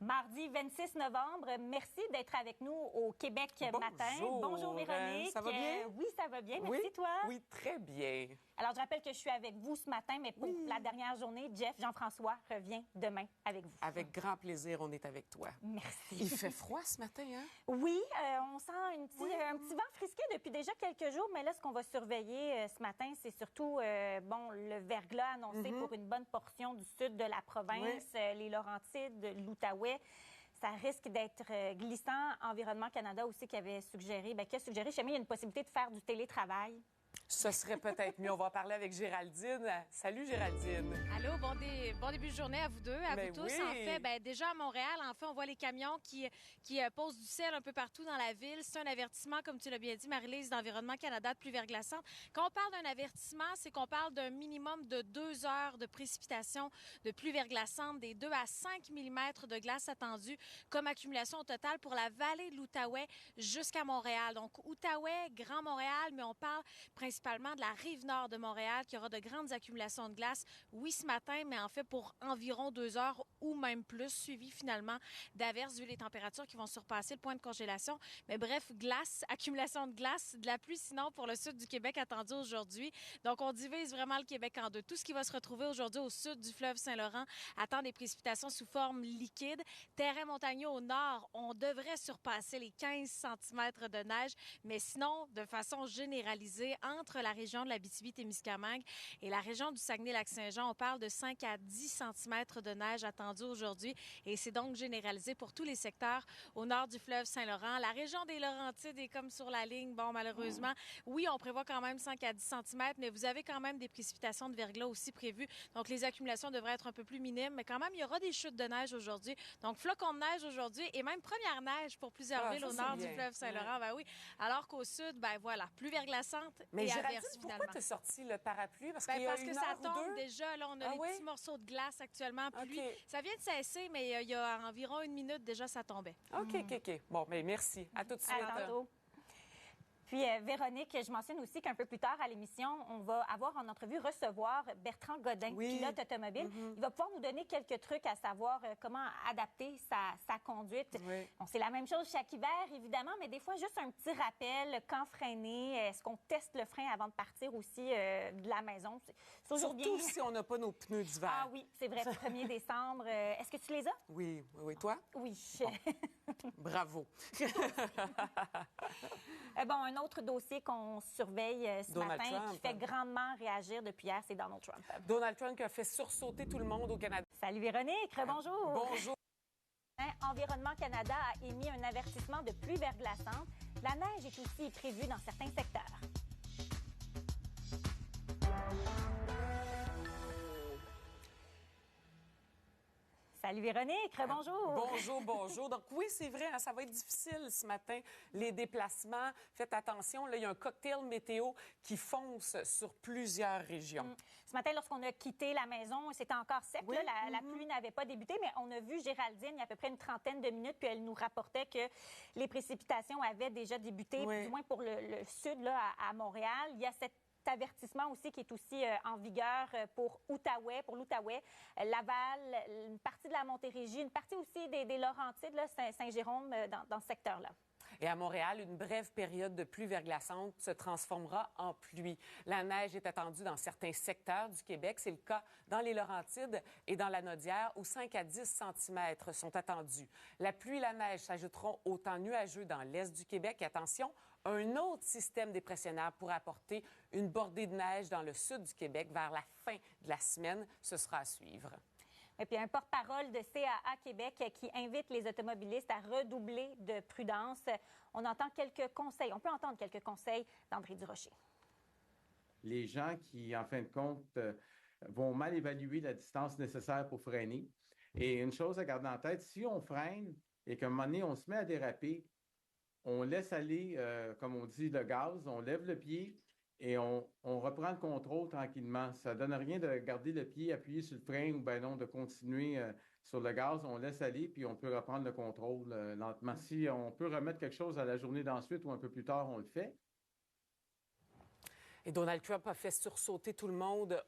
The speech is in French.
Mardi 26 novembre. Merci d'être avec nous au Québec matin. Bonjour Véronique. Ça va bien? Oui, ça va bien. Merci, toi. Oui, très bien. Alors, je rappelle que je suis avec vous ce matin, mais pour la dernière journée, Jean-François revient demain avec vous. Avec grand plaisir, on est avec toi. Merci. Il fait froid ce matin, hein? Oui, on sent un petit vent frisqué depuis déjà quelques jours, mais là, ce qu'on va surveiller ce matin, c'est surtout le verglas annoncé pour une bonne portion du sud de la province, les Laurentides, l'Outaouais. Ça risque d'être glissant. Environnement Canada aussi qui avait suggéré, qui a suggéré, jamais il y a une possibilité de faire du télétravail. Ce serait peut-être mieux. On va parler avec Géraldine. Salut, Géraldine. Allô, bon début de journée à vous deux, à vous tous. Oui. En fait, déjà à Montréal, on voit les camions qui posent du sel un peu partout dans la ville. C'est un avertissement, comme tu l'as bien dit, Marie-Lise, d'Environnement Canada de pluie verglaçante. Quand on parle d'un avertissement, c'est qu'on parle d'un minimum de 2 heures de précipitation de pluie verglaçante, des 2 à 5 mm de glace attendue comme accumulation au total pour la vallée de l'Outaouais jusqu'à Montréal. Donc, Outaouais, Grand Montréal, mais on parle principalement de la rive nord de Montréal, qui aura de grandes accumulations de glace, oui, ce matin, mais en fait pour environ 2 heures ou même plus, suivi finalement d'averses vu les températures qui vont surpasser le point de congélation. Mais bref, glace, accumulation de glace, de la pluie sinon pour le sud du Québec attendu aujourd'hui. Donc, on divise vraiment le Québec en deux. Tout ce qui va se retrouver aujourd'hui au sud du fleuve Saint-Laurent attend des précipitations sous forme liquide. Terrain montagneux au nord, on devrait surpasser les 15 cm de neige, mais sinon, de façon généralisée, entre la région de l'Abitibi-Témiscamingue et la région du Saguenay-Lac-Saint-Jean, on parle de 5 à 10 cm de neige attendue aujourd'hui et c'est donc généralisé pour tous les secteurs au nord du fleuve Saint-Laurent. La région des Laurentides est comme sur la ligne. Bon, malheureusement, oui, on prévoit quand même 5 à 10 cm, mais vous avez quand même des précipitations de verglas aussi prévues. Donc, les accumulations devraient être un peu plus minimes, mais quand même, il y aura des chutes de neige aujourd'hui. Donc, flocons de neige aujourd'hui et même première neige pour plusieurs villes au nord du fleuve Saint-Laurent. Ben oui. Alors qu'au sud, voilà, pluie verglaçante. Mais et Géraldine, averse, pourquoi t'as sorti le parapluie? Parce qu'il y a parce une que ça heure ou tombe deux? déjà. Là, on a des petits morceaux de glace actuellement. Pluie. Ça vient de cesser, mais il y a environ 1 minute déjà, ça tombait. OK. Bon, mais merci. À tout de suite. À tantôt. Puis, Véronique, je mentionne aussi qu'un peu plus tard à l'émission, on va avoir en entrevue recevoir Bertrand Godin, pilote automobile. Il va pouvoir nous donner quelques trucs à savoir comment adapter sa conduite. Bon, c'est la même chose chaque hiver, évidemment, mais des fois, juste un petit rappel, quand freiner, est-ce qu'on teste le frein avant de partir aussi de la maison? C'est toujours Surtout bien. si on n'a pas nos pneus d'hiver. Ah oui, c'est vrai, 1er décembre. Est-ce que tu les as? Oui. Toi? Oui. Bon. Bravo. Un autre dossier qu'on surveille ce Donald matin Trump. qui fait grandement réagir depuis hier, c'est Donald Trump. Donald Trump qui a fait sursauter tout le monde au Canada. Salut Véronique, bonjour. Bonjour. Environnement Canada a émis un avertissement de pluie verglaçante. La neige est aussi prévue dans certains secteurs. Salut Véronique, bonjour. Bonjour. Donc oui, c'est vrai, ça va être difficile ce matin, les déplacements. Faites attention, là, il y a un cocktail météo qui fonce sur plusieurs régions. Ce matin, lorsqu'on a quitté la maison, c'était encore sec. Oui. Là, la pluie n'avait pas débuté, mais on a vu Géraldine il y a à peu près une trentaine de minutes, puis elle nous rapportait que les précipitations avaient déjà débuté, du moins pour le sud, là, à Montréal. Il y a cette avertissement aussi qui est aussi en vigueur pour l'Outaouais, Laval, une partie de la Montérégie, une partie aussi des Laurentides, là, Saint-Jérôme, dans ce secteur-là. Et à Montréal, une brève période de pluie verglaçante se transformera en pluie. La neige est attendue dans certains secteurs du Québec. C'est le cas dans les Laurentides et dans la Naudière, où 5 à 10 cm sont attendus. La pluie et la neige s'ajouteront au temps nuageux dans l'est du Québec. Et attention, un autre système dépressionnaire pourrait apporter une bordée de neige dans le sud du Québec vers la fin de la semaine. Ce sera à suivre. Et puis un porte-parole de CAA Québec qui invite les automobilistes à redoubler de prudence. On peut entendre quelques conseils d'André Durocher. Les gens qui, en fin de compte, vont mal évaluer la distance nécessaire pour freiner. Et une chose à garder en tête, si on freine et qu'à un moment donné, on se met à déraper, on laisse aller, comme on dit, le gaz, on lève le pied et on reprend le contrôle tranquillement. Ça donne rien de garder le pied appuyé sur le frein ou non, de continuer sur le gaz. On laisse aller puis on peut reprendre le contrôle lentement. Si on peut remettre quelque chose à la journée d'ensuite ou un peu plus tard, on le fait. Et Donald Trump a fait sursauter tout le monde